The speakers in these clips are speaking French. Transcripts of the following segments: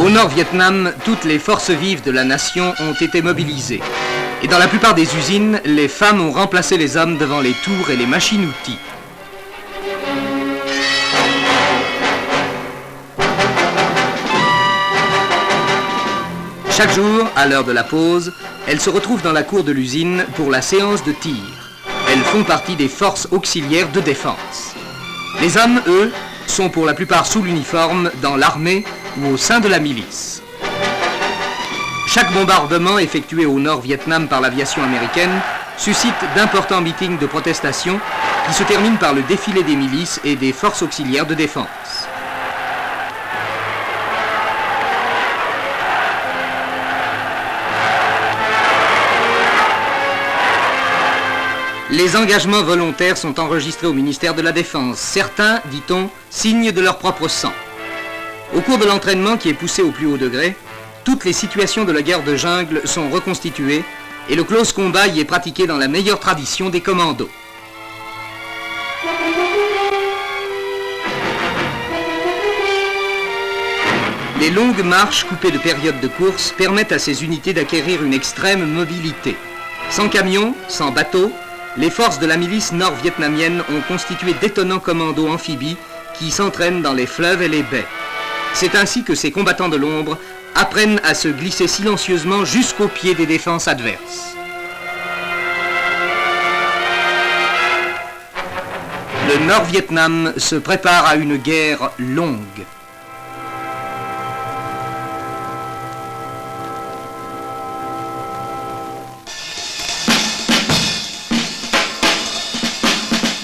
Au Nord-Vietnam, toutes les forces vives de la nation ont été mobilisées. Et dans la plupart des usines, les femmes ont remplacé les hommes devant les tours et les machines-outils. Chaque jour, à l'heure de la pause, elles se retrouvent dans la cour de l'usine pour la séance de tir. Elles font partie des forces auxiliaires de défense. Les hommes, eux, sont pour la plupart sous l'uniforme dans l'armée ou au sein de la milice. Chaque bombardement effectué au Nord-Vietnam par l'aviation américaine suscite d'importants meetings de protestation qui se terminent par le défilé des milices et des forces auxiliaires de défense. Les engagements volontaires sont enregistrés au ministère de la Défense. Certains, dit-on, signent de leur propre sang. Au cours de l'entraînement qui est poussé au plus haut degré, toutes les situations de la guerre de jungle sont reconstituées et le close combat y est pratiqué dans la meilleure tradition des commandos. Les longues marches coupées de périodes de course permettent à ces unités d'acquérir une extrême mobilité. Sans camions, sans bateaux, les forces de la milice nord-vietnamienne ont constitué d'étonnants commandos amphibies qui s'entraînent dans les fleuves et les baies. C'est ainsi que ces combattants de l'ombre apprennent à se glisser silencieusement jusqu'au pied des défenses adverses. Le Nord-Vietnam se prépare à une guerre longue.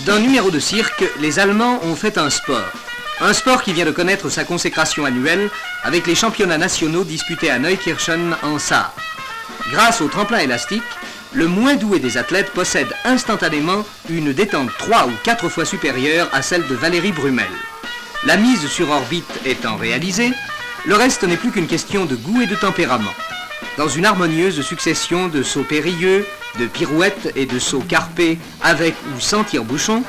D'un numéro de cirque, les Allemands ont fait un sport qui vient de connaître sa consécration annuelle avec les championnats nationaux disputés à Neukirchen en Sarre. Grâce au tremplin élastique, le moins doué des athlètes possède instantanément une détente 3 ou 4 fois supérieure à celle de Valérie Brumel. La mise sur orbite étant réalisée, le reste n'est plus qu'une question de goût et de tempérament. Dans une harmonieuse succession de sauts périlleux, de pirouettes et de sauts carpés avec ou sans tire-bouchon,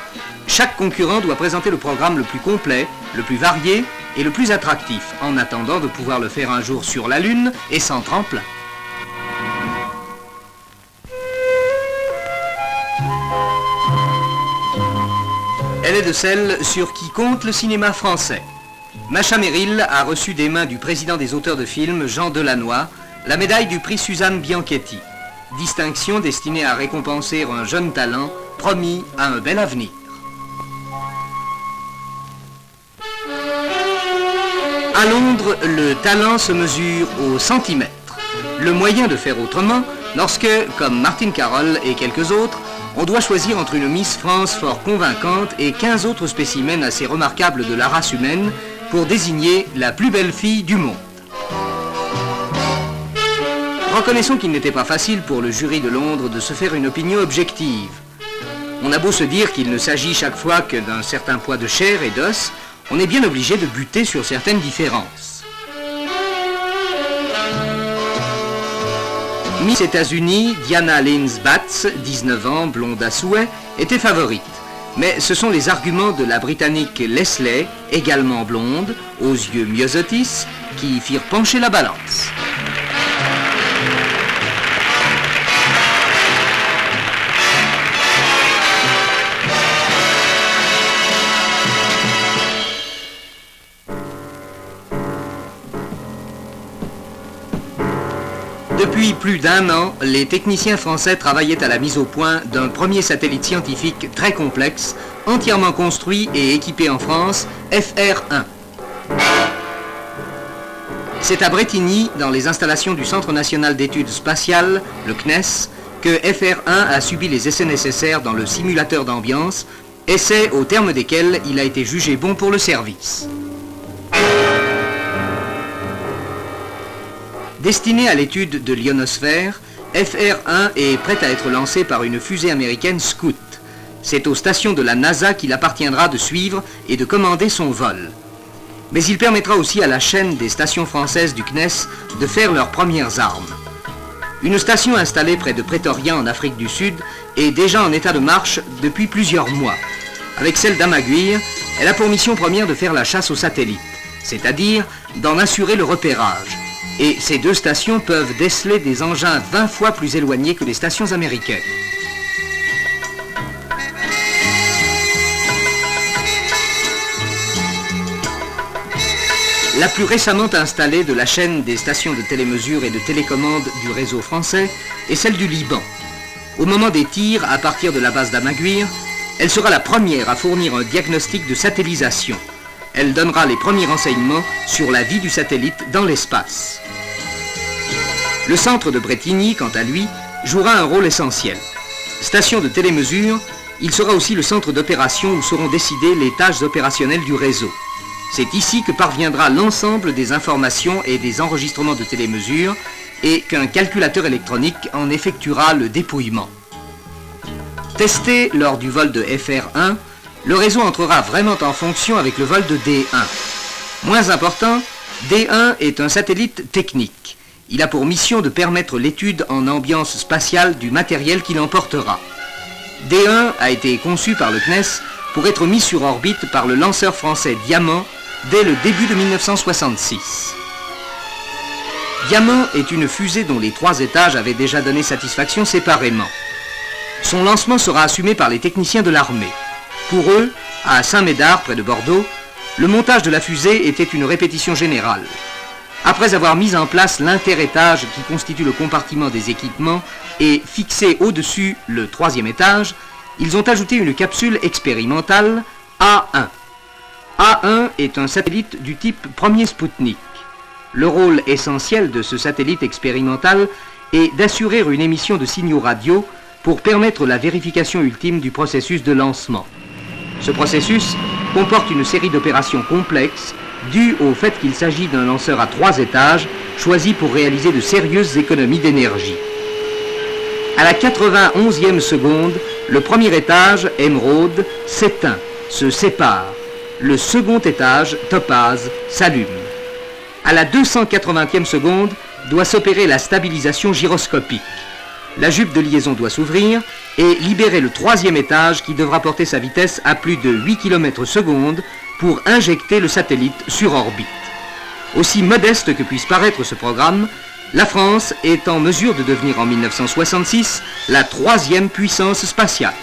chaque concurrent doit présenter le programme le plus complet, le plus varié et le plus attractif, en attendant de pouvoir le faire un jour sur la Lune et sans tremplin. Elle est de celles sur qui compte le cinéma français. Macha Merrill a reçu des mains du président des auteurs de films, Jean Delannoy, la médaille du prix Suzanne Bianchetti, distinction destinée à récompenser un jeune talent promis à un bel avenir. À Londres, le talent se mesure au centimètre. Le moyen de faire autrement, lorsque, comme Martine Carroll et quelques autres, on doit choisir entre une Miss France fort convaincante et 15 autres spécimens assez remarquables de la race humaine pour désigner la plus belle fille du monde. Reconnaissons qu'il n'était pas facile pour le jury de Londres de se faire une opinion objective. On a beau se dire qu'il ne s'agit chaque fois que d'un certain poids de chair et d'os, on est bien obligé de buter sur certaines différences. Miss États-Unis, Diana Lynn-Batts, 19 ans, blonde à souhait, était favorite. Mais ce sont les arguments de la Britannique Leslie, également blonde, aux yeux myosotis, qui firent pencher la balance. Depuis plus d'1 an, les techniciens français travaillaient à la mise au point d'un premier satellite scientifique très complexe, entièrement construit et équipé en France, FR1. C'est à Brétigny, dans les installations du Centre national d'études spatiales, le CNES, que FR1 a subi les essais nécessaires dans le simulateur d'ambiance, essais au terme desquels il a été jugé bon pour le service. Destiné à l'étude de l'ionosphère, FR1 est prêt à être lancé par une fusée américaine Scout. C'est aux stations de la NASA qu'il appartiendra de suivre et de commander son vol. Mais il permettra aussi à la chaîne des stations françaises du CNES de faire leurs premières armes. Une station installée près de Pretoria en Afrique du Sud est déjà en état de marche depuis plusieurs mois. Avec celle d'Amaguir, elle a pour mission première de faire la chasse aux satellites. c'est-à-dire d'en assurer le repérage. Et ces deux stations peuvent déceler des engins 20 fois plus éloignés que les stations américaines. La plus récemment installée de la chaîne des stations de télémesure et de télécommande du réseau français est celle du Liban. Au moment des tirs à partir de la base d'Amaguir, elle sera la première à fournir un diagnostic de satellisation. Elle donnera les premiers renseignements sur la vie du satellite dans l'espace. Le centre de Bretigny, quant à lui, jouera un rôle essentiel. Station de télémesure, il sera aussi le centre d'opération où seront décidées les tâches opérationnelles du réseau. C'est ici que parviendra l'ensemble des informations et des enregistrements de télémesure et qu'un calculateur électronique en effectuera le dépouillement. Testé lors du vol de FR1, le réseau entrera vraiment en fonction avec le vol de D1. Moins important, D1 est un satellite technique. Il a pour mission de permettre l'étude en ambiance spatiale du matériel qu'il emportera. D1 a été conçu par le CNES pour être mis sur orbite par le lanceur français Diamant dès le début de 1966. Diamant est une fusée dont les 3 étages avaient déjà donné satisfaction séparément. Son lancement sera assumé par les techniciens de l'armée. Pour eux, à Saint-Médard, près de Bordeaux, le montage de la fusée était une répétition générale. Après avoir mis en place l'interétage qui constitue le compartiment des équipements et fixé au-dessus le 3e étage, ils ont ajouté une capsule expérimentale A1. A1 est un satellite du type premier Spoutnik. Le rôle essentiel de ce satellite expérimental est d'assurer une émission de signaux radio pour permettre la vérification ultime du processus de lancement. Ce processus comporte une série d'opérations complexes dues au fait qu'il s'agit d'un lanceur à 3 étages choisi pour réaliser de sérieuses économies d'énergie. À la 91e seconde, le premier étage, Émeraude, s'éteint, se sépare. Le second étage, Topaz, s'allume. À la 280e seconde, doit s'opérer la stabilisation gyroscopique. La jupe de liaison doit s'ouvrir et libérer le 3e étage qui devra porter sa vitesse à plus de 8 km/s pour injecter le satellite sur orbite. Aussi modeste que puisse paraître ce programme, la France est en mesure de devenir en 1966 la 3e puissance spatiale.